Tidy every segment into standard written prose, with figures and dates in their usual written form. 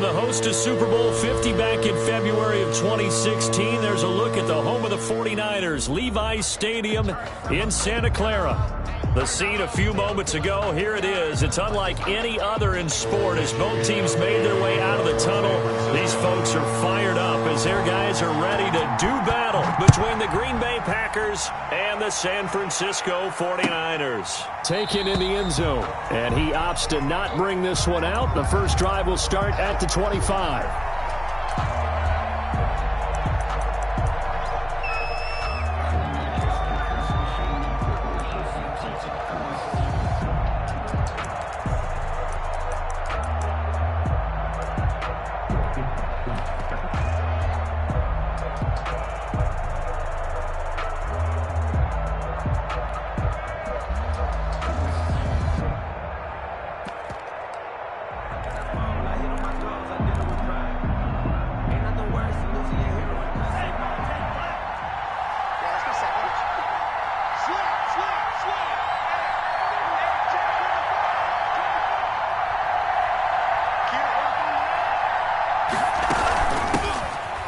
the host to Super Bowl 50 back in February of 2016. There's a look at the home of the 49ers, Levi's Stadium in Santa Clara. The scene a few moments ago, here it is. It's unlike any other in sport as both teams made their way out of the tunnel. These folks are fired up as their guys are ready to do battle between the Green Bay Packers and the San Francisco 49ers. Taken in the end zone, and he opts to not bring this one out. The first drive will start at the 25.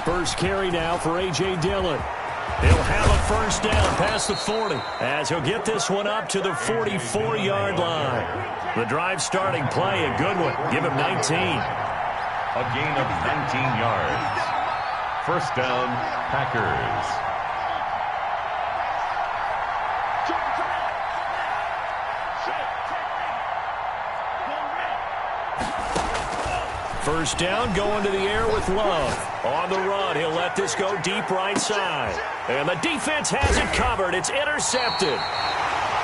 First carry now for A.J. Dillon. He'll have a first down past the 40 as he'll get this one up to the 44-yard line. The drive starting play, a good one. Give him 19. A gain of 19 yards. First down, Packers. First down, going to the air with Love. On the run, he'll let this go deep right side. And the defense has it covered. It's intercepted.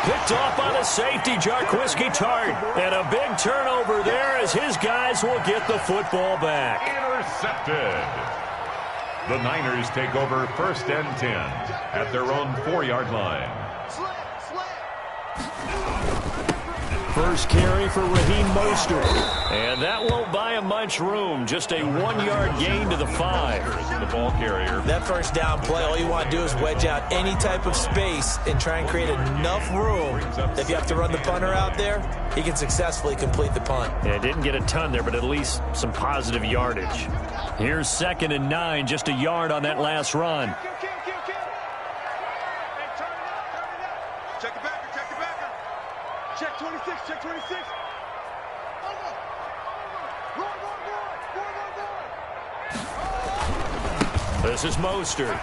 Picked off by the safety, Jarquiski Tart. And a big turnover there as his guys will get the football back. Intercepted. The Niners take over first and 10 at their own 4-yard line. First carry for Raheem Mostert. And that won't buy him much room. Just a 1-yard gain to the 5. The ball carrier. That first down play, all you want to do is wedge out any type of space and try and create enough room that if you have to run the punter out there, he can successfully complete the punt. Yeah, didn't get a ton there, but at least some positive yardage. Here's 2nd and 9, just a yard on that last run. Check 26, check 26. This is Mostert.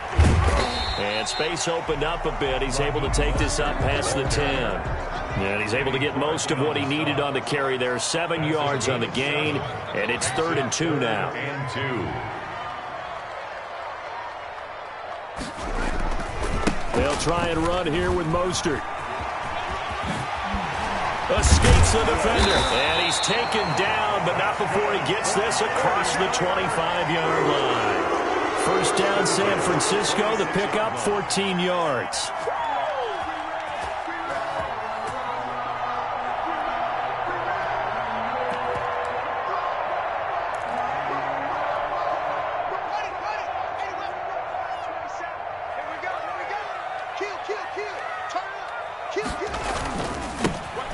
And space opened up a bit. He's able to take this up past the 10. And he's able to get most of what he needed on the carry there. 7 yards on the gain. And it's 3rd and 2 now. And 2. They'll try and run here with Mostert. Escapes the defender, and he's taken down, but not before he gets this across the 25-yard line. First down, San Francisco. The pickup, 14 yards.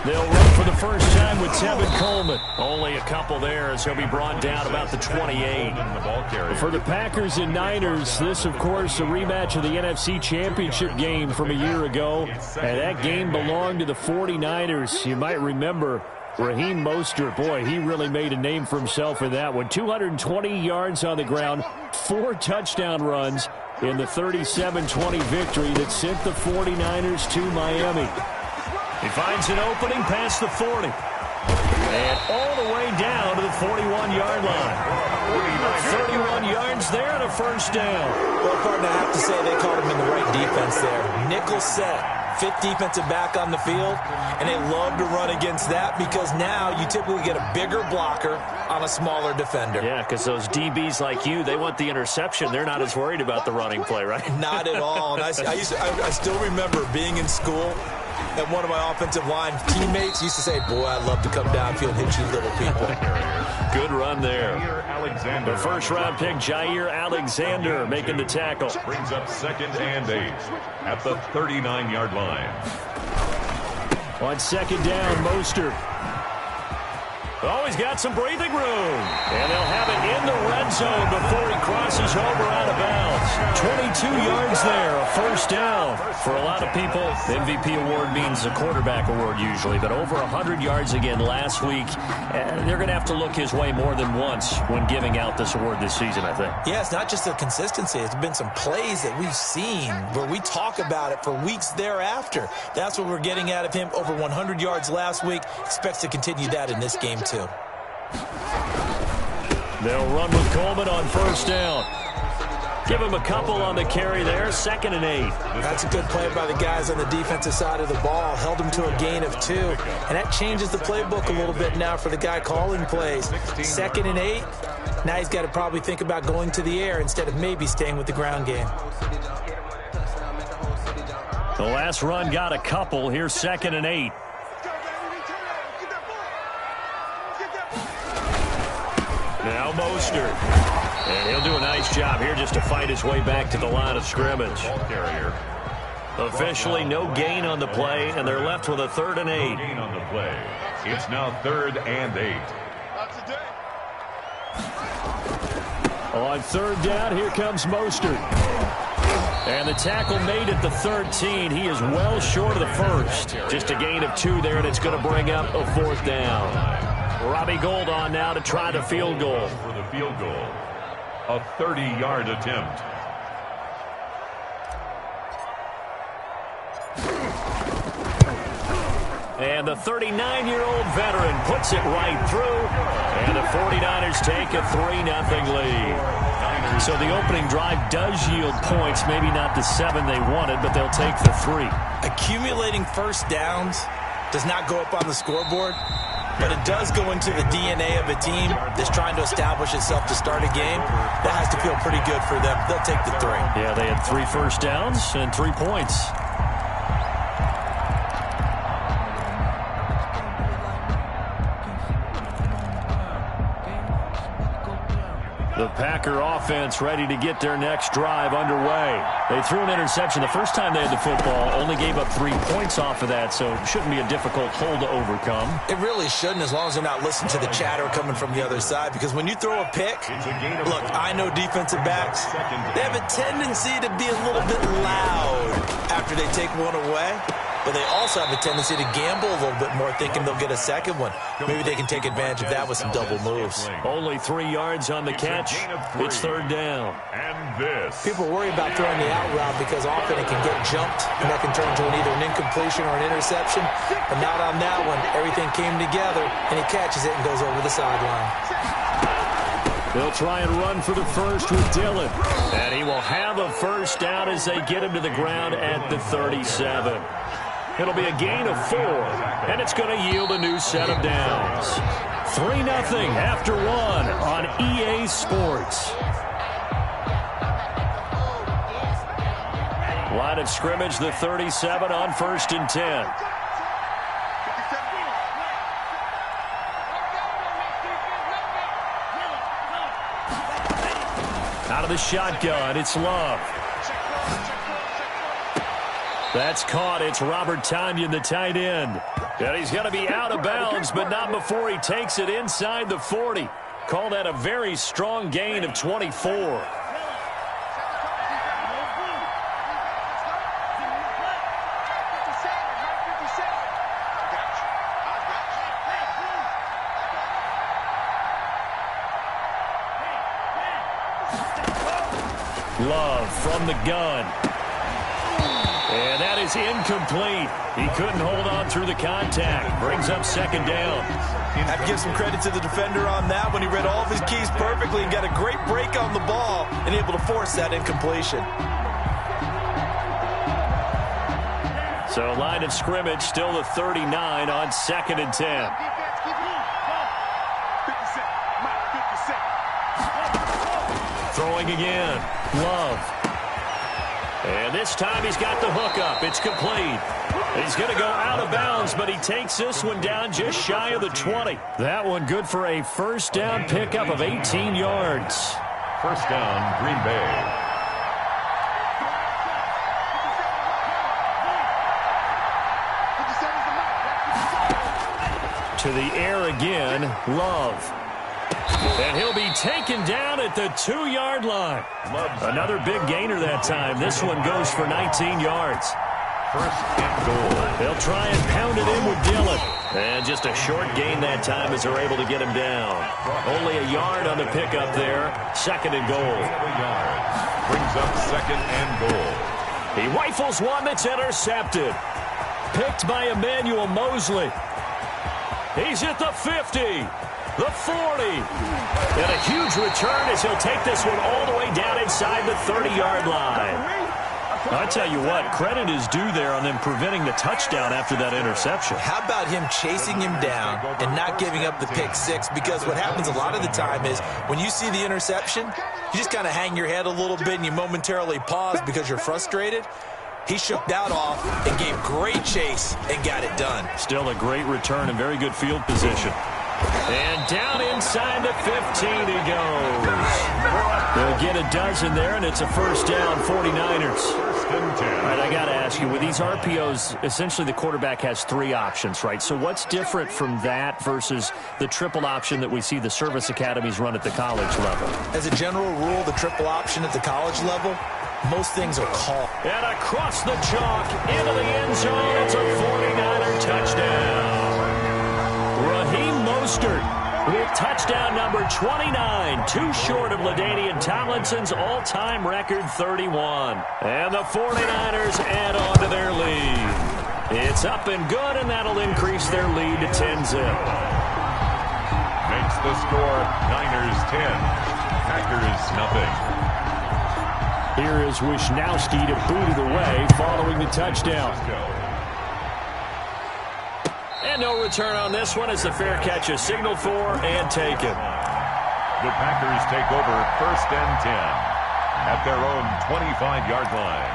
They'll run for the first time with Tevin Coleman. Only a couple there as he'll be brought down about the 28. For the Packers and Niners, this, of course, a rematch of the NFC Championship game from a year ago. And that game belonged to the 49ers. You might remember Raheem Mostert. Boy, he really made a name for himself in that one. 220 yards on the ground, 4 touchdown runs in the 37-20 victory that sent the 49ers to Miami. He finds an opening past the 40. And all the way down to the 41-yard line. 31 yards there and a first down. Well, partner, I have to say they called him in the right defense there. Nickel set. 5th defensive back on the field, and they love to run against that because now you typically get a bigger blocker on a smaller defender. Yeah, because those DBs like you, they want the interception. They're not as worried about the running play, right? Not at all. And I still remember being in school, and one of my offensive line teammates used to say, boy, I'd love to come downfield and hit you little people. Good run there. The first-round pick, Jair Alexander, making the tackle. Brings up 2nd and 8 at the 39-yard line. On 2nd down, Mostert. Oh, he's got some breathing room. And they'll have it in the red zone before he crosses over out of bounds. 22 yards there, a first down. For a lot of people, the MVP award means a quarterback award usually, but over 100 yards again last week. They're going to have to look his way more than once when giving out this award this season, I think. Yeah, it's not just the consistency. It's been some plays that we've seen where we talk about it for weeks thereafter. That's what we're getting out of him. Over 100 yards last week. Expects to continue that in this game, too. They'll run with Coleman on first down. Give him a couple on the carry there, 2nd and 8. That's a good play by the guys on the defensive side of the ball. Held him to a gain of 2. And that changes the playbook a little bit now for the guy calling plays. 2nd and 8. Now he's got to probably think about going to the air instead of maybe staying with the ground game. The last run got a couple. Here's 2nd and 8. Now Mostert. And he'll do a nice job here just to fight his way back to the line of scrimmage. Officially no gain on the play, and they're left with a 3rd and 8. Gain on the play. It's now 3rd and 8. On 3rd down, here comes Mostert. And the tackle made at the 13. He is well short of the first. Just a gain of 2 there, and it's going to bring up a 4th down. Robbie Gould on now to try the field goal. For the field goal, a 30-yard attempt. And the 39-year-old veteran puts it right through. And the 49ers take a 3-0 lead. So the opening drive does yield points, maybe not the 7 they wanted, but they'll take the 3. Accumulating first downs does not go up on the scoreboard, but it does go into the DNA of a team that's trying to establish itself to start a game. That has to feel pretty good for them. They'll take the 3. Yeah, they had 3 first downs and 3 points. The Packer offense ready to get their next drive underway. They threw an interception the first time they had the football, only gave up 3 points off of that, so it shouldn't be a difficult hole to overcome. It really shouldn't, as long as they're not listening to the chatter coming from the other side, because when you throw a pick, look, I know defensive backs, they have a tendency to be a little bit loud after they take one away. But they also have a tendency to gamble a little bit more, thinking they'll get a second one. Maybe they can take advantage of that with some double moves. Only 3 yards on the catch. It's 3rd down. And this. People worry about throwing the out route because often it can get jumped, and that can turn into either an incompletion or an interception. But not on that one. Everything came together, and he catches it and goes over the sideline. They'll try and run for the first with Dillon. And he will have a first down as they get him to the ground at the 37. It'll be a gain of 4, and it's going to yield a new set of downs. 3-0 after 1 on EA Sports. Line of scrimmage, the 37 on 1st and 10. Out of the shotgun, it's Love. That's caught. It's Robert Tonyan, the tight end. And he's going to be out of bounds, but not before he takes it inside the 40. Call that a very strong gain of 24. Love from the gun. And that is incomplete. He couldn't hold on through the contact. Brings up 2nd down. I have to give some credit to the defender on that when he read all of his keys perfectly and got a great break on the ball and able to force that incompletion. So line of scrimmage still the 39 on 2nd and 10. Throwing again. Love. And this time he's got the hook up. It's complete. He's going to go out of bounds, but he takes this one down just shy of the 20. That one good for a first down pickup of 18 yards. First down, Green Bay. To the air again, Love. And he'll be taken down at the 2-yard line. Another big gainer that time. This one goes for 19 yards. First and goal. They'll try and pound it in with Dillon. And just a short gain that time as they're able to get him down. Only a yard on the pickup there. Second and goal. Brings up second and goal. He rifles one that's intercepted. Picked by Emmanuel Mosley. He's at the 50. The 40. And a huge return as he'll take this one all the way down inside the 30-yard line. I tell you what, credit is due there on them preventing the touchdown after that interception. How about him chasing him down and not giving up the pick six? Because what happens a lot of the time is when you see the interception, you just kind of hang your head a little bit and you momentarily pause because you're frustrated. He shook that off and gave great chase and got it done. Still a great return and very good field position. And down inside the 15 he goes. They'll get a dozen there, and it's a first down, 49ers. All right, I got to ask you, with these RPOs, essentially the quarterback has 3 options, right? So what's different from that versus the triple option that we see the service academies run at the college level? As a general rule, the triple option at the college level, most things are called. And across the chalk, into the end zone, it's a 49er touchdown. Raheem Mostert with touchdown number 29, too short of LaDainian Tomlinson's all-time record 31. And the 49ers add on to their lead. It's up and good, and that'll increase their lead to 10-zip. Makes the score Niners 10, Packers nothing. Here is Wisnowski to boot it away following the touchdown. And no return on this one as the fair catch is signaled for and taken. The Packers take over first and 10 at their own 25-yard line.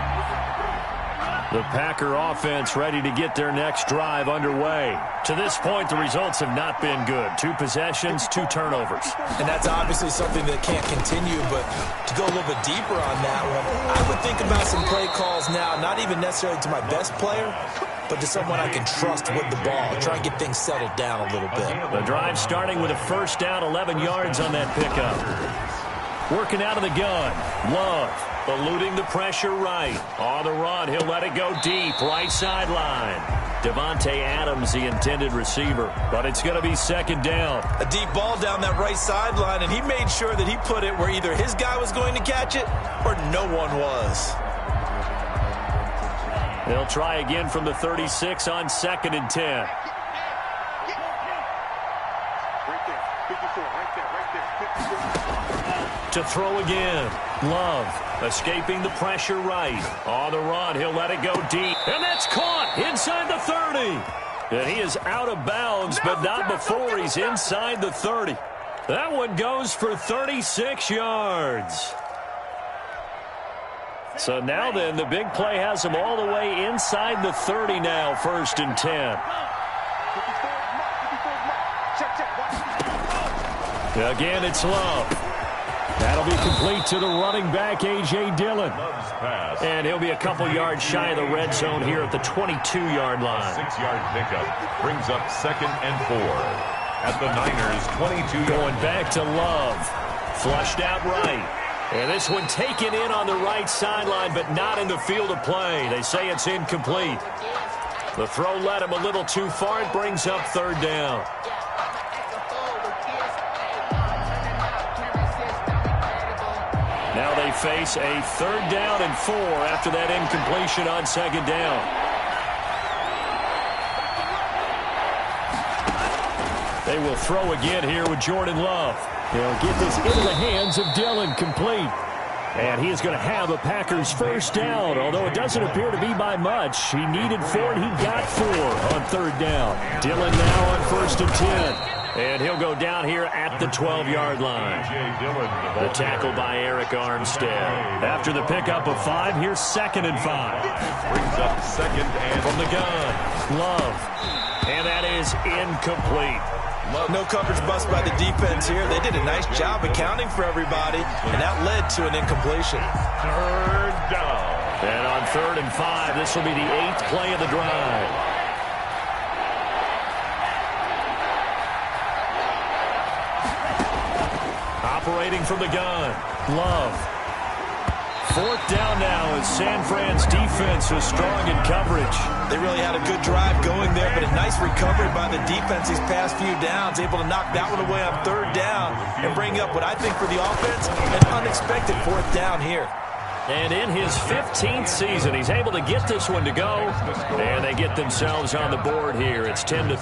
The Packer offense ready to get their next drive underway. To this point, the results have not been good. 2 possessions, 2 turnovers. And that's obviously something that can't continue, but to go a little bit deeper on that one, I would think about some play calls now, not even necessarily to my best player, but to someone I can trust with the ball. Try and get things settled down a little bit. The drive starting with a first down, 11 yards on that pickup. Working out of the gun. Love eluding the pressure right. On the run, he'll let it go deep. Right sideline. Devontae Adams, the intended receiver. But it's going to be second down. A deep ball down that right sideline, and he made sure that he put it where either his guy was going to catch it or no one was. They'll try again from the 36 on second and 10. To throw again. Love escaping the pressure right. On the run, he'll let it go deep. And that's caught inside the 30. And he is out of bounds, but not before he's inside the 30. That one goes for 36 yards. So now then, the big play has him all the way inside the 30 now, first and 10. Again, it's Love. That'll be complete to the running back, A.J. Dillon. And he'll be a couple yards shy of the red zone here at the 22-yard line. 6-yard pickup brings up second and 4 at the Niners' 22. Going back to Love. Flushed out right. And this one taken in on the right sideline, but not in the field of play. They say it's incomplete. The throw led him a little too far. It brings up third down. Now they face a third down and 4 after that incompletion on second down. They will throw again here with Jordan Love. They'll get this into the hands of Dillon, complete. And he is going to have a Packers first down, although it doesn't appear to be by much. He needed 4, and he got 4 on third down. Dillon now on first and 10. And he'll go down here at the 12-yard line. The tackle by Eric Armstead. After the pickup of 5, here's second and 5. Brings up second and from the gun. Love. And that is incomplete. No coverage bust by the defense here. They did a nice job accounting for everybody, and that led to an incompletion. Third down. And on third and 5, this will be the 8th play of the drive. Operating from the gun, Love. Fourth down now as San Fran's defense was strong in coverage. They really had a good drive going there, but a nice recovery by the defense these past few downs, able to knock that one away on third down and bring up what I think for the offense, an unexpected fourth down here. And in his 15th season, he's able to get this one to go. And they get themselves on the board here. It's 10-3.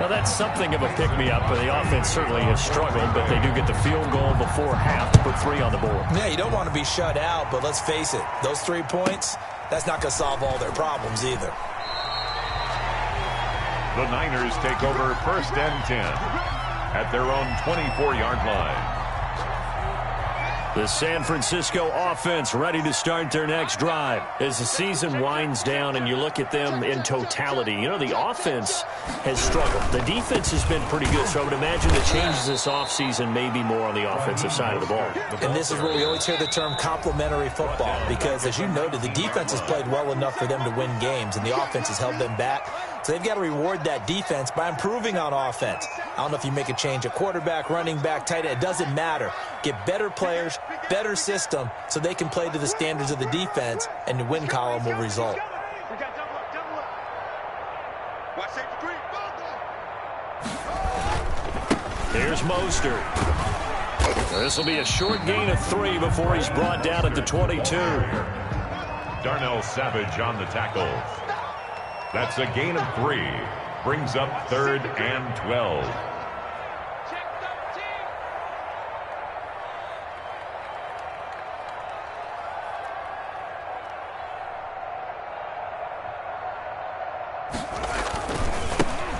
Well, that's something of a pick-me-up. The offense certainly has struggled, but they do get the field goal before half to put 3 on the board. Yeah, you don't want to be shut out, but let's face it, those 3 points, that's not going to solve all their problems either. The Niners take over first and 10 at their own 24-yard line. The San Francisco offense ready to start their next drive. As the season winds down and you look at them in totality, you know, the offense has struggled. The defense has been pretty good, so I would imagine the changes this offseason may be more on the offensive side of the ball. And this is where we always hear the term complementary football, because as you noted, the defense has played well enough for them to win games, and the offense has held them back. So they've got to reward that defense by improving on offense. I don't know if you make a change at quarterback, running back, tight end. It doesn't matter. Get better players, better system, so they can play to the standards of the defense, and the win column will result. Here's Mostert. This will be a short gain of 3 before he's brought down at the 22. Darnell Savage on the tackle. That's a gain of 3. Brings up 3rd and 12.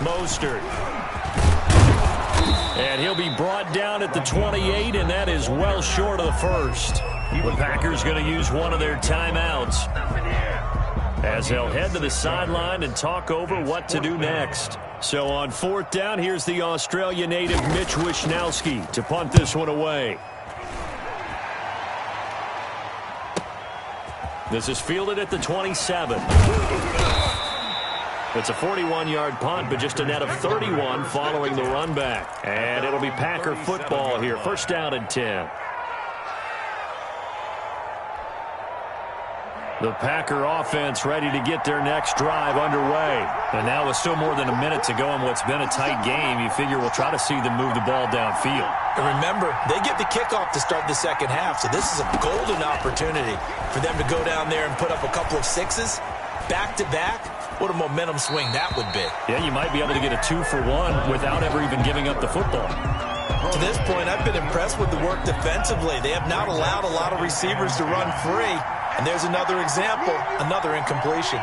Mostert. And he'll be brought down at the 28, and that is well short of the first. The Packers going to use one of their timeouts as they'll head to the sideline and talk over what to do next. So on 4th down, here's the Australia native Mitch Wishnowsky to punt this one away. This is fielded at the 27. It's a 41-yard punt, but just a net of 31 following the run back. And it'll be Packer football here. First down and 10. The Packer offense ready to get their next drive underway. And now with still more than a minute to go in what's been a tight game, you figure we'll try to see them move the ball downfield. And remember, they get the kickoff to start the second half, so this is a golden opportunity for them to go down there and put up a couple of 6s back-to-back. What a momentum swing that would be. Yeah, you might be able to get a 2-for-1 without ever even giving up the football. To this point, I've been impressed with the work defensively. They have not allowed a lot of receivers to run free. And there's another example, another incompletion.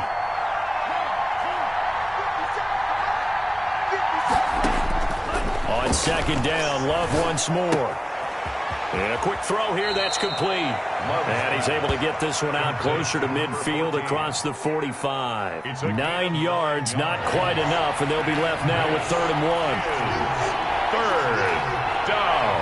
On second down, Love once more. And a quick throw here, that's complete. And he's able to get this one out closer to midfield across the 45. 9 yards, not quite enough, and they'll be left now with 3rd and 1. 3rd down.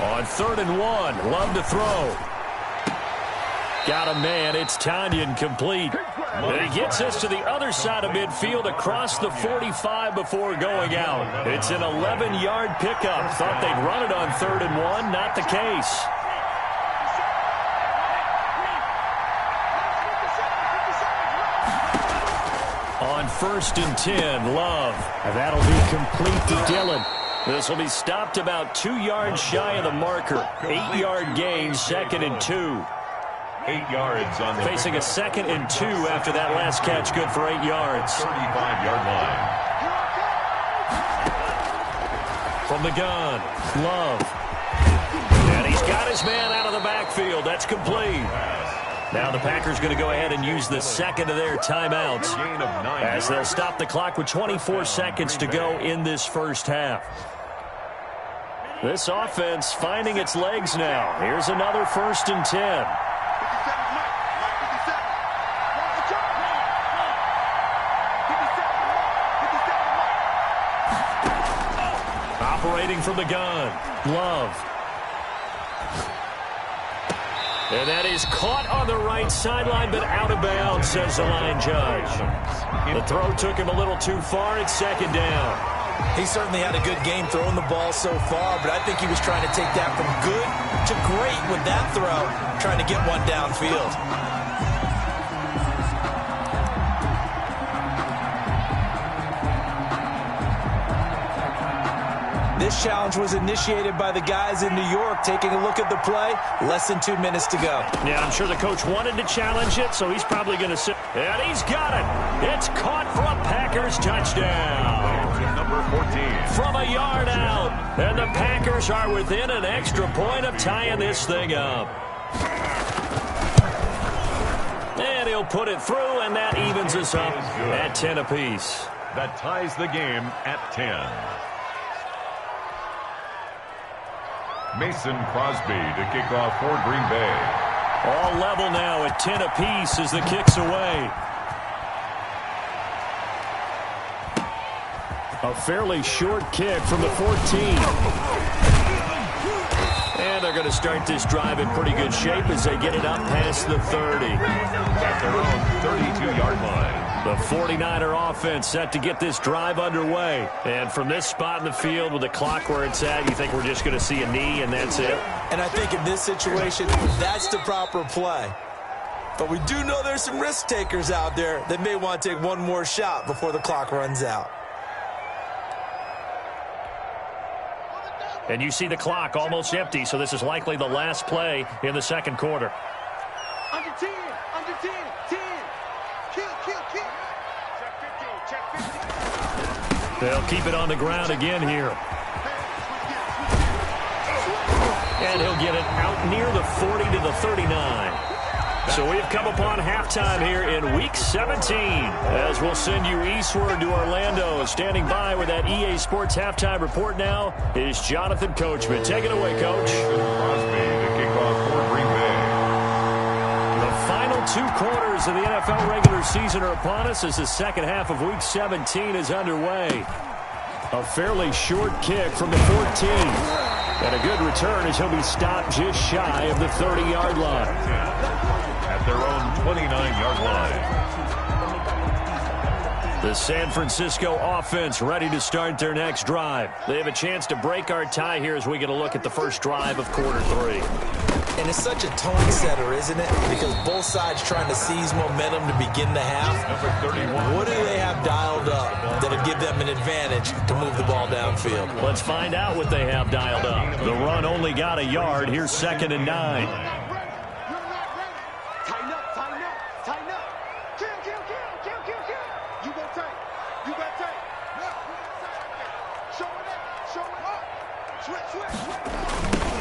On 3rd and 1, Love to throw. Got a man, it's Tanyan complete. And he gets us to the other side of midfield across the 45 before going out. It's an 11-yard pickup. Thought they'd run it on 3rd and 1, not the case. On 1st and 10, Love. And that'll be complete to Dillon. This will be stopped about 2 yards shy of the marker. 8-yard gain, 2nd and 2. 8 yards on the facing a 2nd and 2 after that last catch, good for 8 yards. 35-yard line. From the gun, Love. And he's got his man out of the backfield. That's complete. Now the Packers going to go ahead and use the 2nd of their timeouts as they'll stop the clock with 24 seconds to go in this first half. This offense finding its legs now. Here's another 1st and 10. Operating from the gun, Love. And that is caught on the right sideline, but out of bounds, says the line judge. The throw took him a little too far. It's second down. He certainly had a good game throwing the ball so far, but I think he was trying to take that from good to great with that throw, trying to get one downfield. This challenge was initiated by the guys in New York. Taking a look at the play, less than 2 minutes to go. Yeah, I'm sure the coach wanted to challenge it, so he's probably going to sit. And he's got it. It's caught for a Packers touchdown. Number 14. From a yard out. And the Packers are within an extra point of tying this thing up. And he'll put it through, and that evens us up at 10 apiece. That ties the game at 10. Mason Crosby to kick off for Green Bay. All level now at 10 apiece as the kick's away. A fairly short kick from the 14. And they're going to start this drive in pretty good shape as they get it up past the 30. At their own 32-yard line. The 49er offense set to get this drive underway. And from this spot in the field with the clock where it's at, you think we're just going to see a knee and that's it? And I think in this situation, that's the proper play. But we do know there's some risk takers out there that may want to take one more shot before the clock runs out. And you see the clock almost empty, so this is likely the last play in the second quarter. Under 10, under 10, 10. Kill. Check 15. They'll keep it on the ground again here. And he'll get it out near the 40 to the 39. So we've come upon halftime here in Week 17 as we'll send you eastward to Orlando. Standing by with that EA Sports halftime report now is Jonathan Coachman. Take it away, Coach. Crosby to kick off for Green Bay. The final 2 quarters of the NFL regular season are upon us as the second half of Week 17 is underway. A fairly short kick from the 14. And a good return as he'll be stopped just shy of the 30-yard line. At their own 29-yard line. The San Francisco offense ready to start their next drive. They have a chance to break our tie here as we get a look at the first drive of quarter 3. And it's such a tone setter, isn't it? Because both sides trying to seize momentum to begin the half. Number 31. What do they have dialed up that'll give them an advantage to move the ball downfield? Let's find out what they have dialed up. The run only got a yard. Here's 2nd and 9.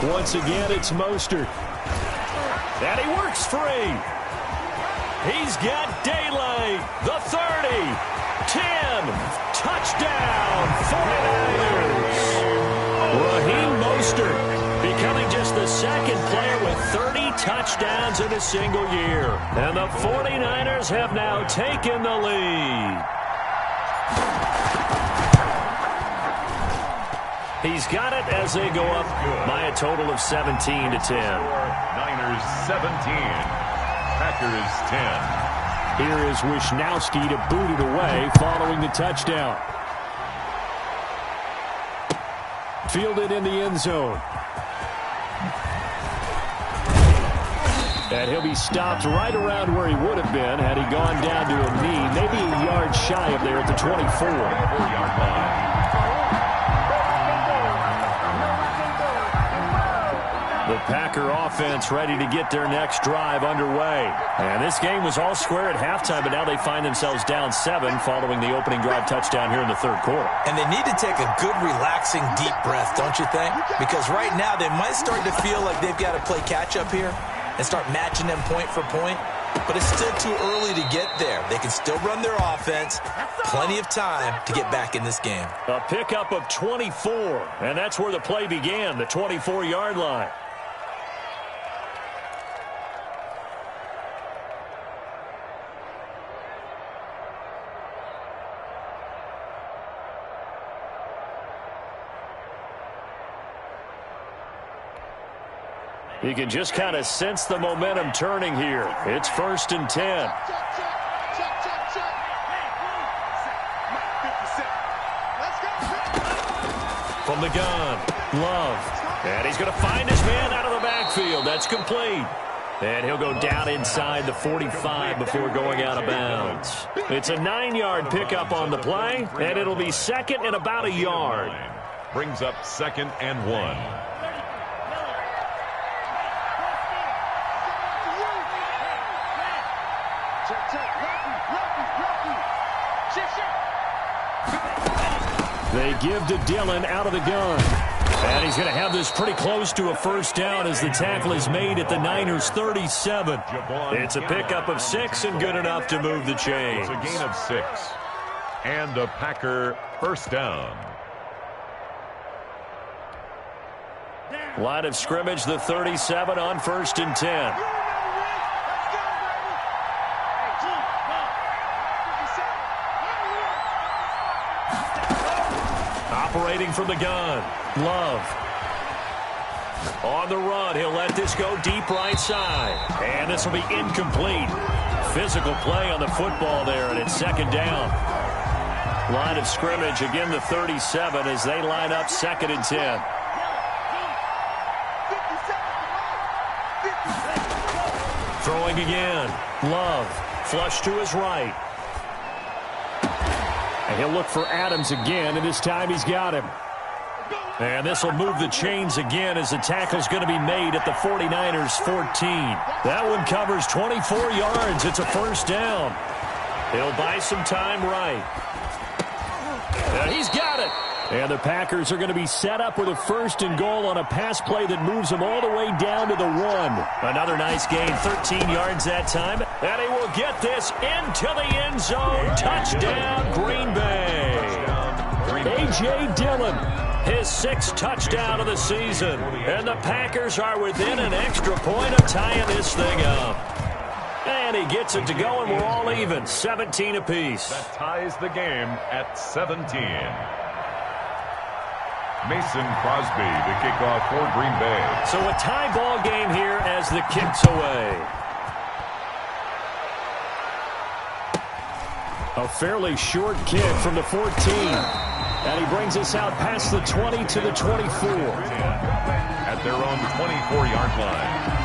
Once again, it's Mostert. And he works free. He's got daylight. The 30. 10. Touchdown. 49ers. Raheem Mostert becoming just the second player with 30 touchdowns in a single year. And the 49ers have now taken the lead. He's got it as they go up by a total of 17 to 10. Niners 17. Packers 10. Here is Wisnowski to boot it away following the touchdown. Fielded in the end zone. And he'll be stopped right around where he would have been had he gone down to a knee, maybe a yard shy of there at the 24. 4-yard line. The Packer offense ready to get their next drive underway. And this game was all square at halftime, but now they find themselves down 7 following the opening drive touchdown here in the third quarter. And they need to take a good, relaxing, deep breath, don't you think? Because right now they might start to feel like they've got to play catch-up here and start matching them point for point. But it's still too early to get there. They can still run their offense. Plenty of time to get back in this game. A pickup of 24, and that's where the play began, the 24-yard line. You can just kind of sense the momentum turning here. It's 1st and 10. From the gun, Love. And he's going to find his man out of the backfield. That's complete. And he'll go down inside the 45 before going out of bounds. It's a 9-yard pickup on the play, and it'll be 2nd and about a yard. Brings up 2nd and 1. They give to Dillon out of the gun. And he's going to have this pretty close to a 1st down as the tackle is made at the Niners' 37. It's a pickup of 6 and good enough to move the chains. It's a gain of 6. And a Packer 1st down. Line of scrimmage, the 37 on 1st and 10. Operating from the gun, Love. On the run, he'll let this go deep right side. And this will be incomplete. Physical play on the football there, and it's 2nd down. Line of scrimmage, again the 37 as they line up 2nd and 10. Throwing again, Love. Flush to his right. And he'll look for Adams again, and this time he's got him. And this will move the chains again as the tackle's going to be made at the 49ers' 14. That one covers 24 yards. It's a 1st down. He'll buy some time right. And he's got it. And the Packers are going to be set up with a 1st and goal on a pass play that moves them all the way down to the 1. Another nice gain, 13 yards that time. And he will get this into the end zone. Touchdown, Green Bay. A.J. Dillon, his 6th touchdown of the season. And the Packers are within an extra point of tying this thing up. And he gets it to go, and we're all even, 17 apiece. That ties the game at 17. Mason Crosby, the kickoff for Green Bay. So a tie ball game here as the kick's away. A fairly short kick from the 14. And he brings us out past the 20 to the 24. At their own 24-yard line.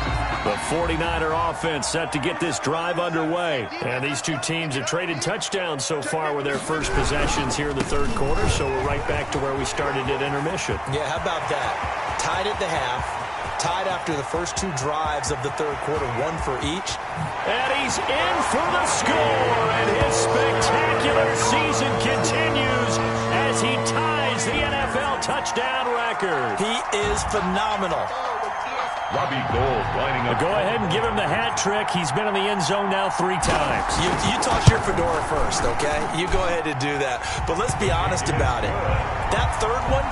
The 49er offense set to get this drive underway. And these two teams have traded touchdowns so far with their first possessions here in the 3rd quarter, so we're right back to where we started at intermission. Yeah, how about that? Tied at the half, tied after the first 2 drives of the 3rd quarter, 1 for each. And he's in for the score, and his spectacular season continues as he ties the NFL touchdown record. He is phenomenal. Robbie Gould lining up. Go ahead and give him the hat trick. He's been in the end zone now 3 times. You toss your fedora first, okay? You go ahead and do that. But let's be honest about it. That 3rd one,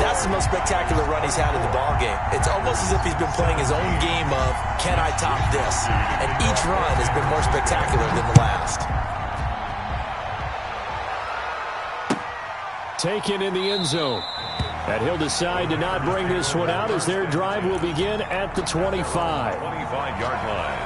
that's the most spectacular run he's had in the ballgame. It's almost as if he's been playing his own game of, can I top this? And each run has been more spectacular than the last. Taken in the end zone. And he'll decide to not bring this one out as their drive will begin at the 25. 25-yard line.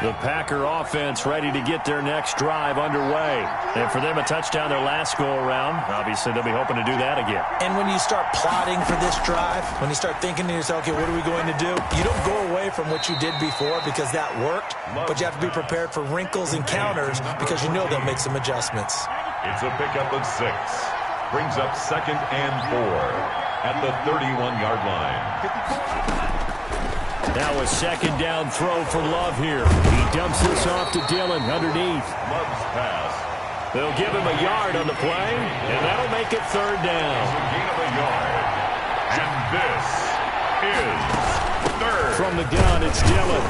The Packer offense ready to get their next drive underway. And for them, a touchdown their last go-around. Obviously, they'll be hoping to do that again. And when you start plotting for this drive, when you start thinking to yourself, okay, what are we going to do? You don't go away from what you did before because that worked, but you have to be prepared for wrinkles and counters because you know they'll make some adjustments. It's a pickup of 6. Brings up 2nd and 4 at the 31-yard line. Now a 2nd down throw for Love here. He dumps this off to Dillon underneath. Love's pass. They'll give him a yard on the play, and that'll make it 3rd down. A gain of a yard. And this is 3rd. From the gun, it's Dillon.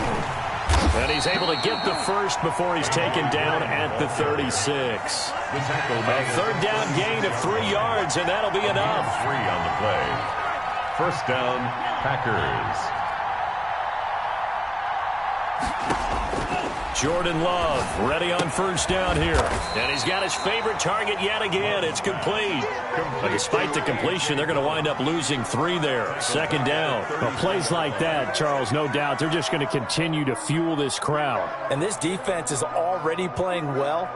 And he's able to get the 1st before he's taken down at the 36. The tackle A 3rd down gain of 3 yards, and that'll be enough. 3 on the play. 1st down, Packers. Jordan Love ready on first down here. And he's got his favorite target yet again. It's complete. But despite the completion, they're going to wind up losing 3 there. Second down. Well, plays like that, Charles, no doubt, they're just going to continue to fuel this crowd. And this defense is already playing well,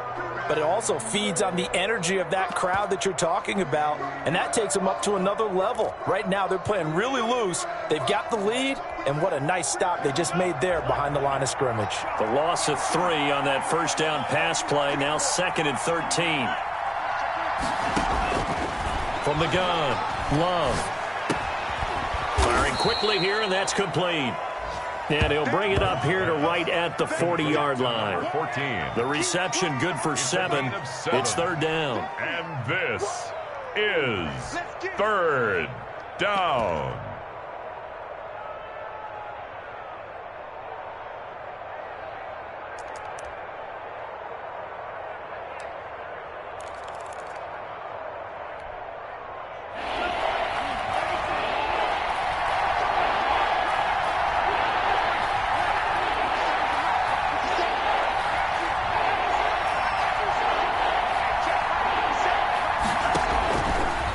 but it also feeds on the energy of that crowd that you're talking about, and that takes them up to another level. Right now, they're playing really loose. They've got the lead, and what a nice stop they just made there behind the line of scrimmage. The loss of 3 on that first down pass play, now 2nd and 13. From the gun, Love. Firing quickly here, and that's complete. And he'll bring it up here to right at the 40-yard line. 14. The reception good for 7. It's third down. And this is third down.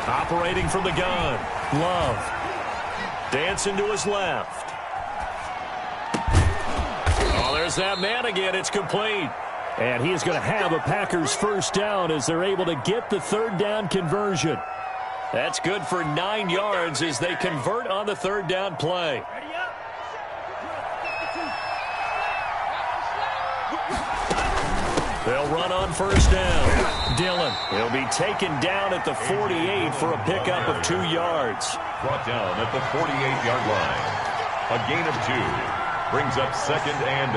Operating from the gun, Love. Dancing to his left. Oh, there's that man again. It's complete. And he is going to have a Packers first down as they're able to get the third down conversion. That's good for 9 yards as they convert on the third down play. They'll run on first down. Dillon. He'll be taken down at the 48 for a pickup of 2 yards. Brought down at the 48-yard line. A gain of 2. Brings up 2nd and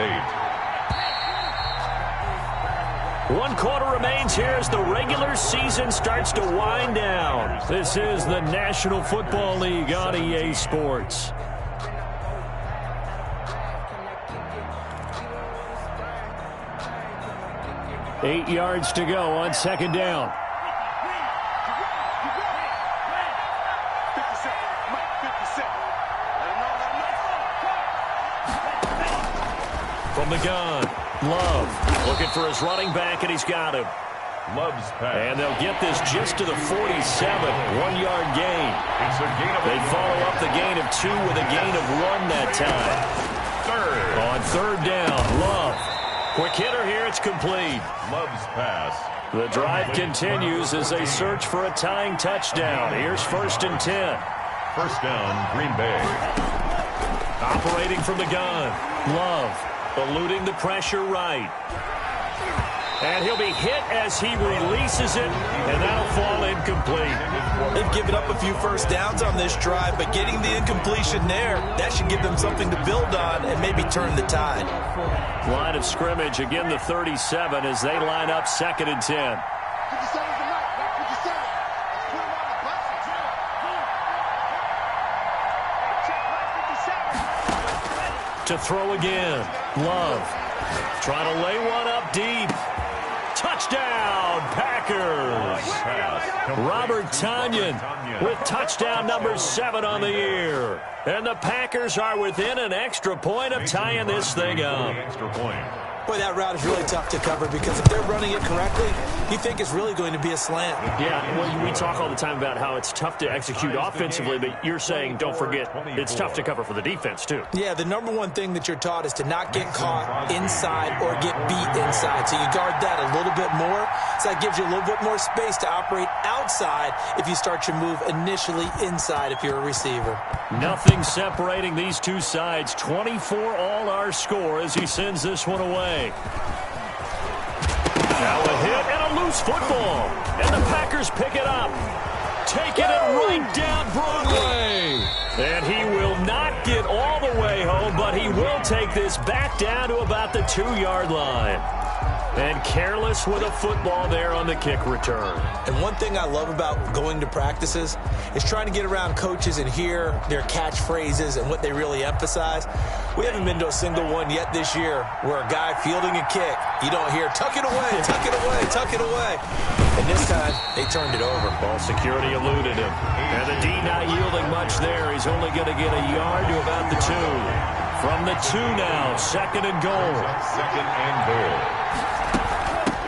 8. 1 quarter remains here as the regular season starts to wind down. This is the National Football League on EA Sports. Eight yards to go on second down. From the gun, Love looking for his running back, and he's got him. Love's pass. And they'll get this just to the 47, 1-yard gain. It's a gain of They follow up the gain of 2 with a gain of 1 that time. third. On third down, Love. Quick hitter here, it's complete. Love's pass. The drive continues as they search for a tying touchdown. Here's 1st and 10. First down, Green Bay. Operating from the gun, Love eluding the pressure right. And he'll be hit as he releases it, and that'll fall incomplete. They've given up a few first downs on this drive, but getting the incompletion there, that should give them something to build on and maybe turn the tide. Line of scrimmage, again the 37 as they line up 2nd and 10. To throw again, Love trying to lay one up deep. Touchdown, Packers. Robert Tonyan with touchdown number 7 on the year. And the Packers are within an extra point of tying this thing up. Extra point. Boy, that route is really tough to cover because if they're running it correctly, you think it's really going to be a slant. Yeah, well, we talk all the time about how it's tough to execute offensively, but you're saying, don't forget, it's tough to cover for the defense, too. Yeah, the number one thing that you're taught is to not get caught inside or get beat inside. So you guard that a little bit more. So that gives you a little bit more space to operate outside if you start your move initially inside if you're a receiver. Nothing separating these two sides. 24 all our score as he sends this one away. Now a hit and a loose football. And the Packers pick it up. Taking it right down Broadway. And he will not get all the way home, but he will take this back down to about the 2-yard line. And careless with a football there on the kick return. And one thing I love about going to practices is trying to get around coaches and hear their catchphrases and what they really emphasize. We haven't been to a single one yet this year where a guy fielding a kick, you don't hear, tuck it away, tuck it away, tuck it away. And this time, they turned it over. Ball security eluded him. And the D not yielding much there. He's only going to get a yard to about the 2. From the 2 now, 2nd and goal. 2nd and goal.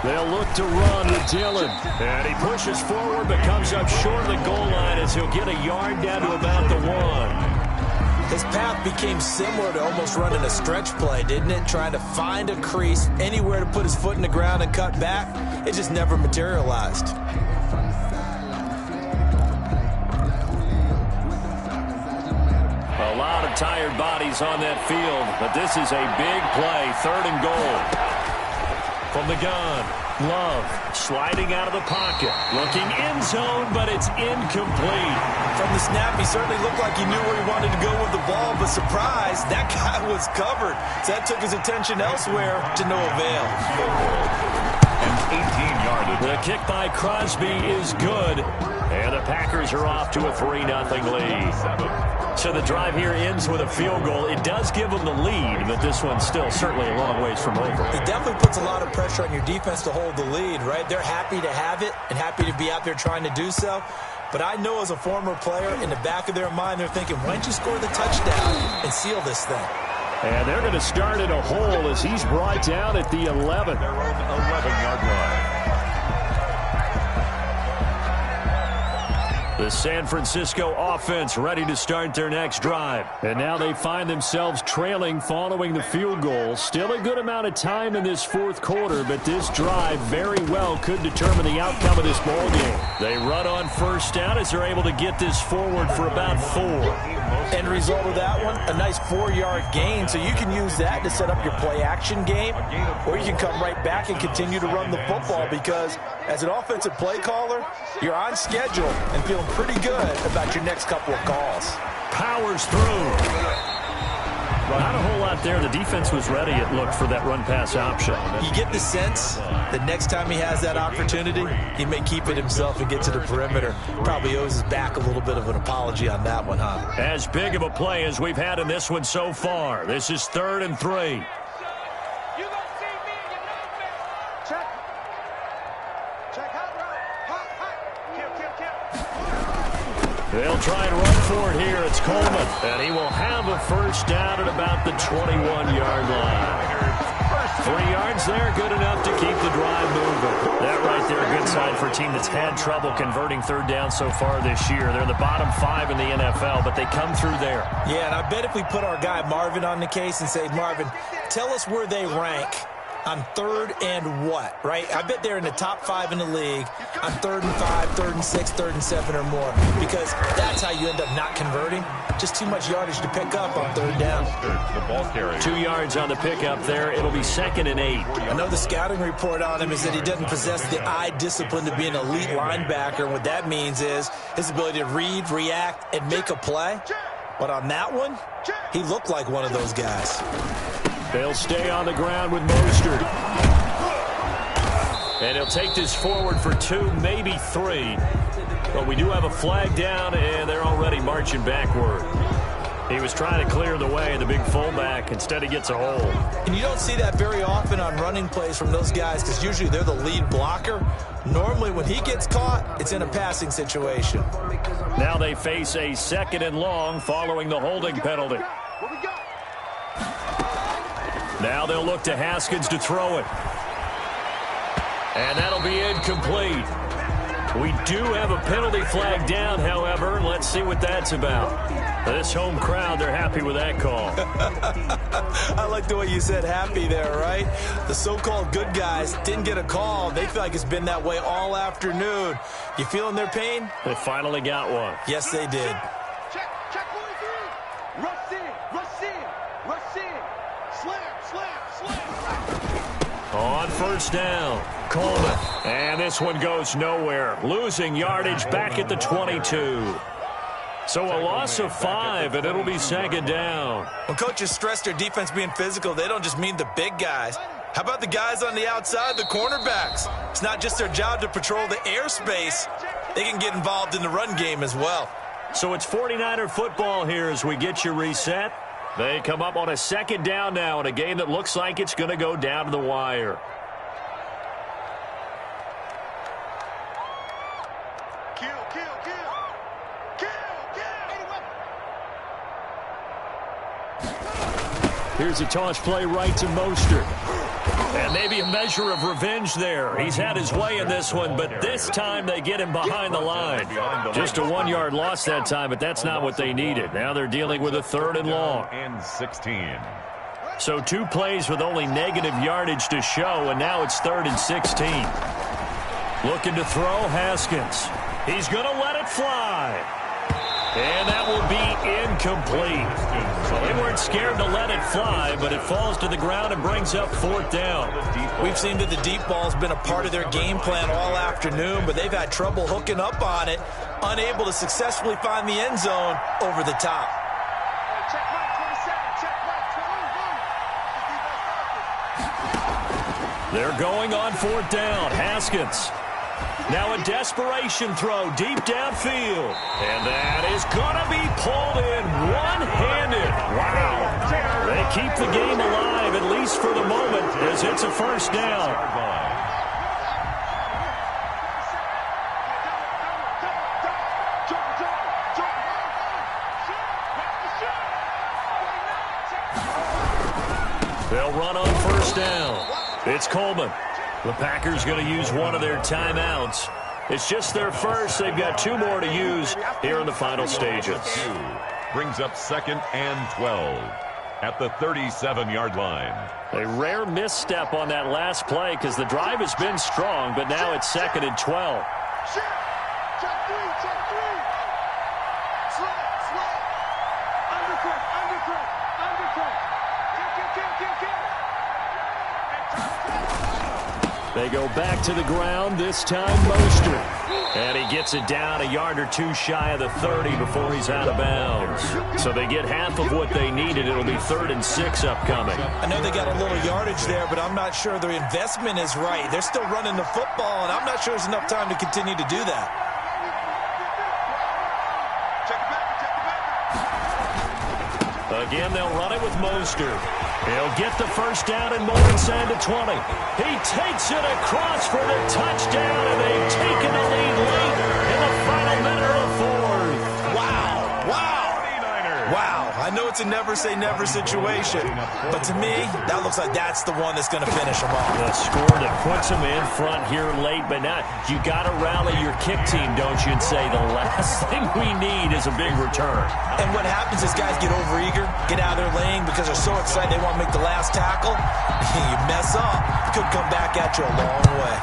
They'll look to run with Dillon. And he pushes forward but comes up short of the goal line as he'll get a yard down to about the 1. His path became similar to almost running a stretch play, didn't it? Trying to find a crease, anywhere to put his foot in the ground and cut back. It just never materialized. A lot of tired bodies on that field, but this is a big play, 3rd and goal. From the gun, Love sliding out of the pocket, looking end zone, but it's incomplete. From the snap, he certainly looked like he knew where he wanted to go with the ball, but surprise, that guy was covered. So that took his attention elsewhere to no avail. An 18-yard. The kick by Crosby is good, and the Packers are off to a 3-0 lead. So the drive here ends with a field goal. It does give them the lead, but this one's still certainly a long ways from over. It definitely puts a lot of pressure on your defense to hold the lead, right? They're happy to have it and happy to be out there trying to do so. But I know as a former player, in the back of their mind, they're thinking, why don't you score the touchdown and seal this thing? And they're going to start in a hole as he's brought down at the 11. Their own 11-yard line. The San Francisco offense ready to start their next drive. And now they find themselves trailing following the field goal. Still a good amount of time in this 4th quarter, but this drive very well could determine the outcome of this ball game. They run on 1st down as they're able to get this forward for about 4. End result of that one, a nice 4-yard gain, so you can use that to set up your play-action game, or you can come right back and continue to run the football because as an offensive play caller, you're on schedule and feeling pretty good about your next couple of calls. Powers through. Not a whole lot there. The defense was ready, it looked, for that run-pass option. You get the sense that next time he has that opportunity, he may keep it himself and get to the perimeter. Probably owes his back a little bit of an apology on that one, huh? As big of a play as we've had in this one so far. This is 3rd and 3. They'll try and run for it here. It's Coleman, and he will have a 1st down at about the 21-yard line. 3 yards there, good enough to keep the drive moving. That right there, a good sign for a team that's had trouble converting 3rd down so far this year. They're the bottom 5 in the NFL, but they come through there. Yeah, and I bet if we put our guy Marvin on the case and say, Marvin, tell us where they rank on 3rd and what, right? I bet they're in the top 5 in the league on 3rd and 5, 3rd and 6, 3rd and 7 or more, because that's how you end up not converting. Just too much yardage to pick up on 3rd down. The ball carrier. 2 yards on the pickup there. It'll be 2nd and 8. I know the scouting report on him is that he doesn't possess the eye discipline to be an elite linebacker. What that means is his ability to read, react, and make a play. But on that one, he looked like one of those guys. They'll stay on the ground with Mostert. And he'll take this forward for 2, maybe 3. But we do have a flag down, and they're already marching backward. He was trying to clear the way, and the big fullback instead he gets a hole. And you don't see that very often on running plays from those guys because usually they're the lead blocker. Normally when he gets caught, it's in a passing situation. Now they face a 2nd and long following the holding penalty. Now they'll look to Haskins to throw it. And that'll be incomplete. We do have a penalty flag down, however. Let's see what that's about. This home crowd, they're happy with that call. I like the way you said happy there, right? The so-called good guys didn't get a call. They feel like it's been that way all afternoon. You feeling their pain? They finally got one. Yes, they did. Check 1-3. Rush in. Slam. On 1st down, Coleman. And this one goes nowhere. Losing yardage back at the 22. So a loss of 5, and it'll be 2nd down. When coaches stress their defense being physical, they don't just mean the big guys. How about the guys on the outside, the cornerbacks? It's not just their job to patrol the airspace. They can get involved in the run game as well. So it's 49er football here as we get you reset. They come up on a 2nd down now in a game that looks like it's going to go down to the wire. Here's a toss play right to Mostert. And maybe a measure of revenge there. He's had his way in this one, but this time they get him behind the line. Just a 1-yard loss that time, but that's not what they needed. Now they're dealing with a 3rd and long. And 16. So 2 plays with only negative yardage to show, and now it's 3rd and 16. Looking to throw, Haskins. He's going to let it fly. And that will be incomplete. Well, they weren't scared to let it fly, but it falls to the ground and brings up 4th down. We've seen that the deep ball's been a part of their game plan all afternoon, but they've had trouble hooking up on it, unable to successfully find the end zone over the top. Check mark 27. Check mark 21. They're going on 4th down. Haskins. Now a desperation throw deep downfield. And that is going to be pulled in one-handed. Wow. They keep the game alive, at least for the moment, as it's a 1st down. They'll run on 1st down. It's Coleman. The Packers going to use one of their timeouts. It's just their first. They've got 2 more to use here in the final stages. Brings up 2nd and 12 at the 37-yard line. A rare misstep on that last play because the drive has been strong, but now it's 2nd and 12. Check 3. Check 3. Slip. Undercut. Kick. They go back to the ground, this time Mostert. And he gets it down a yard or 2 shy of the 30 before he's out of bounds. So they get half of what they needed. It'll be 3rd and 6 upcoming. I know they got a little yardage there, but I'm not sure their investment is right. They're still running the football, and I'm not sure there's enough time to continue to do that. Again, they'll run it with Mostert. He'll get the 1st down and more inside the 20. He takes it across for the touchdown, and they've taken the lead late in the final minute of the 4th. Wow. I know it's a never-say-never situation, but to me, that looks like that's the one that's going to finish them off. The score that puts them in front here late, but now you got to rally your kick team, don't you, and say the last thing we need is a big return. And what happens is guys get overeager, get out of their lane because they're so excited they want to make the last tackle. You mess up, it could come back at you a long way.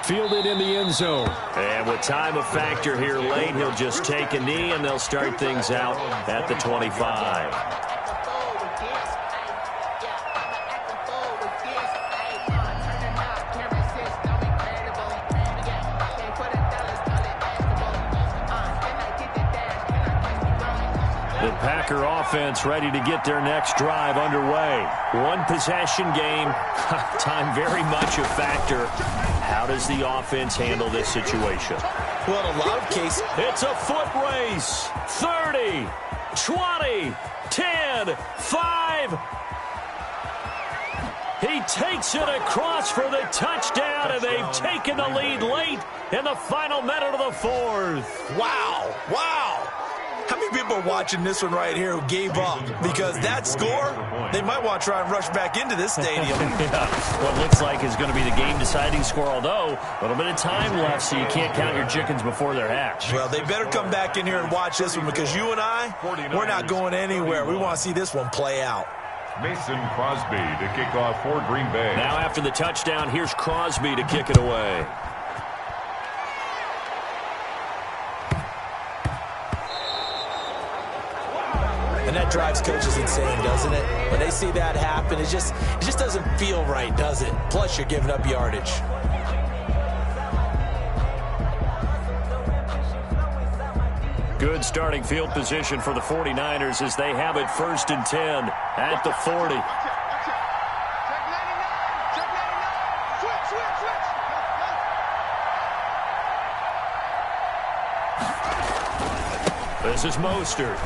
Fielded in the end zone. And with time a factor here late, he'll just take a knee, and they'll start things out at the 25. The Packer offense ready to get their next drive underway. 1 possession game. Time very much a factor. How does the offense handle this situation? Well, in a lot of cases, it's a foot race. 30, 20, 10, 5. He takes it across for the touchdown, and they've taken the lead late in the final minute of the 4th. Wow. How many people are watching this one right here who gave up? Because that score, they might want to try and rush back into this stadium. Yeah. What looks like is going to be the game-deciding score, although a little bit of time left, so you can't count your chickens before they're hatched. Well, they better come back in here and watch this one, because you and I, we're not going anywhere. We want to see this one play out. Mason Crosby to kick off for Green Bay. Now after the touchdown, here's Crosby to kick it away. And that drives coaches insane, doesn't it? When they see that happen, it just doesn't feel right, does it? Plus, you're giving up yardage. Good starting field position for the 49ers as they have it 1st and 10 at the 40. This is Mostert.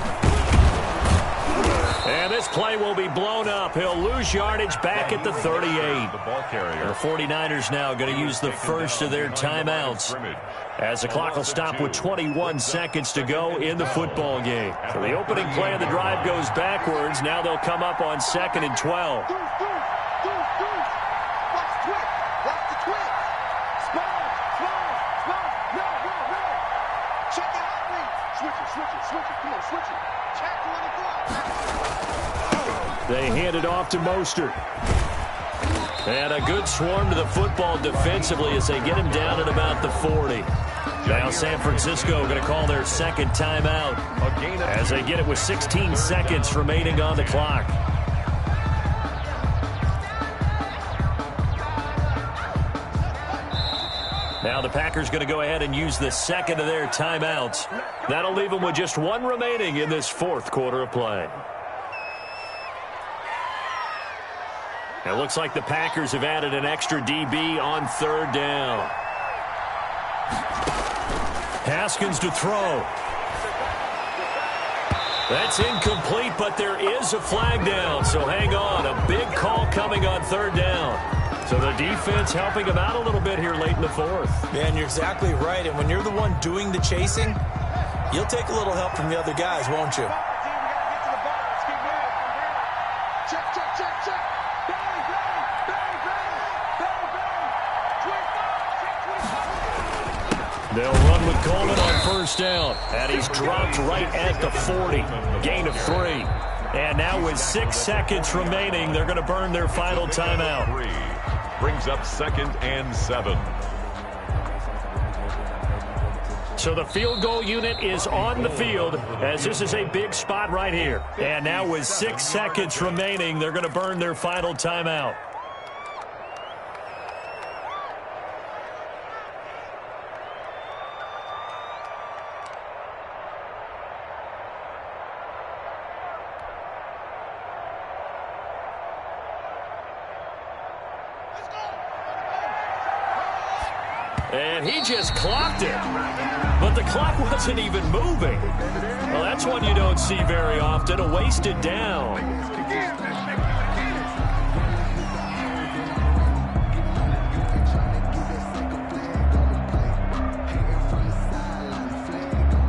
And this play will be blown up. He'll lose yardage back at the 38. The 49ers now going to use the first of their timeouts, as the clock will stop with 21 seconds to go in the football game. So the opening play of the drive goes backwards. Now they'll come up on 2nd and 12. They hand it off to Mostert. And a good swarm to the football defensively as they get him down at about the 40. Now San Francisco going to call their second timeout as they get it with 16 seconds remaining on the clock. Now the Packers going to go ahead and use the second of their timeouts. That'll leave them with just one remaining in this fourth quarter of play. It looks like the Packers have added an extra DB on 3rd down. Haskins to throw. That's incomplete, but there is a flag down, so hang on. A big call coming on 3rd down. So the defense helping him out a little bit here late in the fourth. Man, you're exactly right. And when you're the one doing the chasing, you'll take a little help from the other guys, won't you? They'll run with Coleman on 1st down. And he's dropped right at the 40. Gain of 3. And now with 6 seconds remaining, they're going to burn their final timeout. Brings up 2nd and 7. So the field goal unit is on the field, as this is a big spot right here. And now with 6 seconds remaining, they're going to burn their final timeout. And he just clocked it. But the clock wasn't even moving. Well, that's one you don't see very often, a wasted down.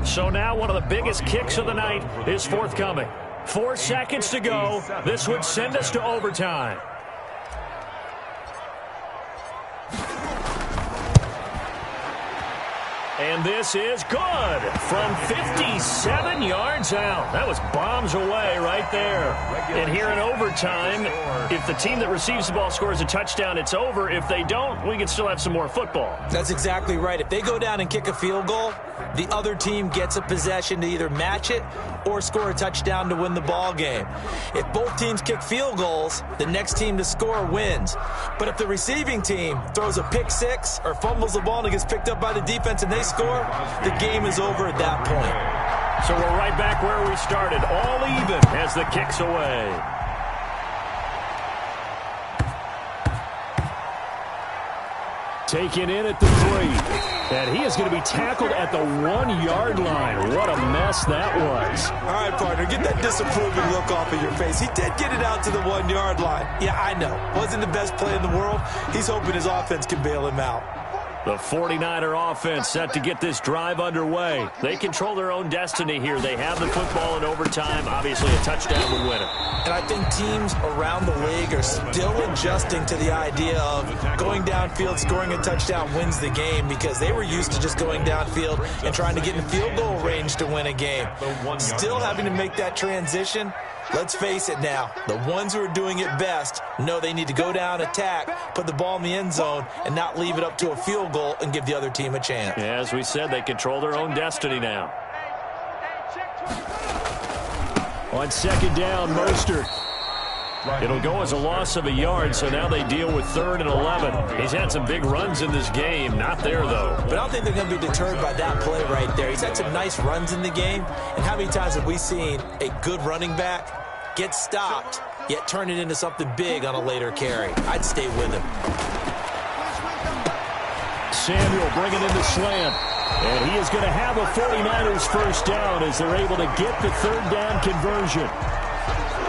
So now one of the biggest kicks of the night is forthcoming. 4 seconds to go. This would send us to overtime. And this is good from 57 yards out. That was bombs away right there. And here in overtime, if the team that receives the ball scores a touchdown, it's over. If they don't, we can still have some more football. That's exactly right. If they go down and kick a field goal, the other team gets a possession to either match it or score a touchdown to win the ball game. If both teams kick field goals, the next team to score wins. But if the receiving team throws a pick six or fumbles the ball and it gets picked up by the defense and they score, the game is over at that point. So we're right back where we started, all even as the kick's away. Taken in at the 3. And he is going to be tackled at the 1-yard line. What a mess that was. All right, partner, get that disapproving look off of your face. He did get it out to the 1-yard line. Yeah, I know. Wasn't the best play in the world. He's hoping his offense can bail him out. The 49er offense set to get this drive underway. They control their own destiny here. They have the football in overtime. Obviously, a touchdown would win it. And I think teams around the league are still adjusting to the idea of going downfield, scoring a touchdown wins the game, because they were used to just going downfield and trying to get in field goal range to win a game. Still having to make that transition. Let's face it now, the ones who are doing it best know they need to go down, attack, put the ball in the end zone, and not leave it up to a field goal and give the other team a chance. Yeah, as we said, they control their own destiny now. On 2nd down, Mostert. It'll go as a loss of a yard, so now they deal with 3rd and 11. He's had some big runs in this game. Not there, though. But I don't think they're going to be deterred by that play right there. He's had some nice runs in the game. And how many times have we seen a good running back get stopped, yet turn it into something big on a later carry? I'd stay with him. Samuel bringing in the slant. And he is going to have a 49ers first down as they're able to get the 3rd down conversion.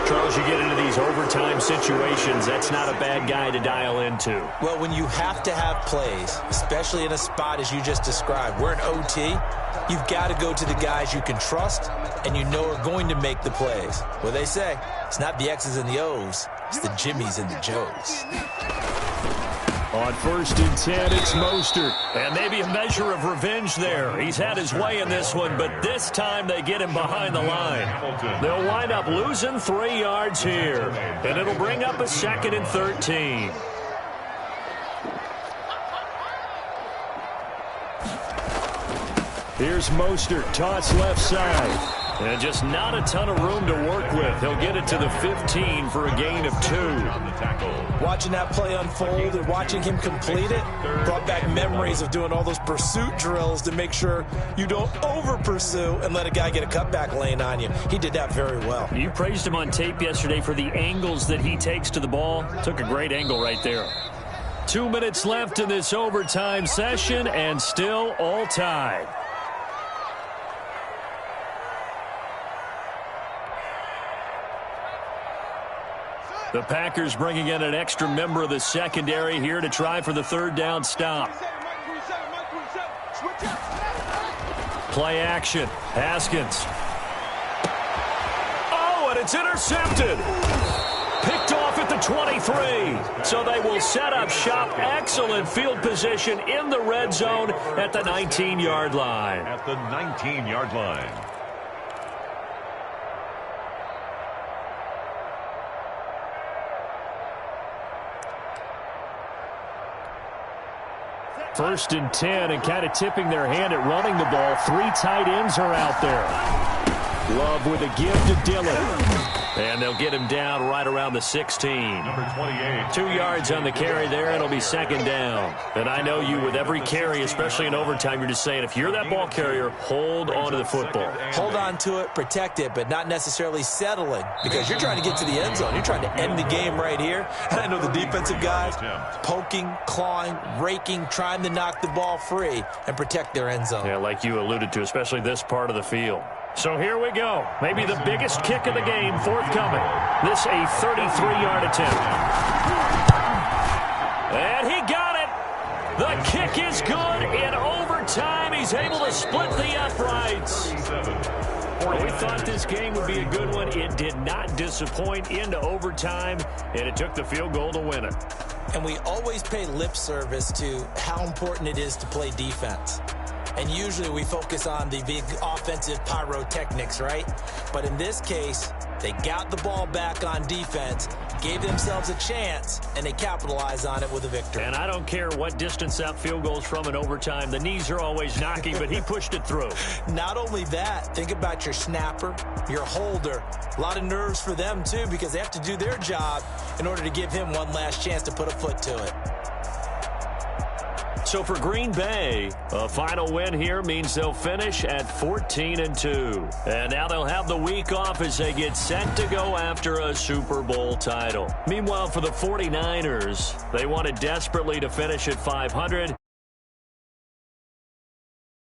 Charles, you get into these overtime situations, that's not a bad guy to dial into. Well, when you have to have plays, especially in a spot as you just described, we're in OT, you've got to go to the guys you can trust and you know are going to make the plays. Well, they say it's not the X's and the O's, it's the Jimmies and the Joes. On 1st and 10, it's Mostert. And maybe a measure of revenge there. He's had his way in this one, but this time they get him behind the line. They'll wind up losing 3 yards here. And it'll bring up a 2nd and 13. Here's Mostert, toss left side. And just not a ton of room to work with. He'll get it to the 15 for a gain of 2. Watching that play unfold and watching him complete it brought back memories of doing all those pursuit drills to make sure you don't over-pursue and let a guy get a cutback lane on you. He did that very well. You praised him on tape yesterday for the angles that he takes to the ball. Took a great angle right there. 2 minutes left in this overtime session and still all tied. The Packers bringing in an extra member of the secondary here to try for the 3rd down stop. Play action. Haskins. Oh, and it's intercepted. Picked off at the 23. So they will set up shop. Excellent field position in the red zone at the 19-yard line. At the 19-yard line. First and 10, and kind of tipping their hand at running the ball. 3 tight ends are out there. Love with a give to Dillon. And they'll get him down right around the 16. Number 28. 2 yards on the carry there. It'll be 2nd down. And I know you, with every carry, especially in overtime, you're just saying, if you're that ball carrier, hold on to the football. Hold on to it, protect it, but not necessarily settling, because you're trying to get to the end zone. You're trying to end the game right here. And I know the defensive guys poking, clawing, raking, trying to knock the ball free and protect their end zone. Yeah, like you alluded to, especially this part of the field. So here we go. Maybe the biggest kick of the game forthcoming. This a 33-yard attempt. And he got it. The kick is good in overtime. He's able to split the uprights. We thought this game would be a good one. It did not disappoint into overtime, and it took the field goal to win it. And we always pay lip service to how important it is to play defense. And usually we focus on the big offensive pyrotechnics, right? But in this case, they got the ball back on defense, gave themselves a chance, and they capitalized on it with a victory. And I don't care what distance that field goes from in overtime. The knees are always knocking, but he pushed it through. Not only that, think about your snapper, your holder. A lot of nerves for them, too, because they have to do their job in order to give him one last chance to put a foot to it. So for Green Bay, a final win here means they'll finish at 14-2. And now they'll have the week off as they get set to go after a Super Bowl title. Meanwhile, for the 49ers, they wanted desperately to finish at 500.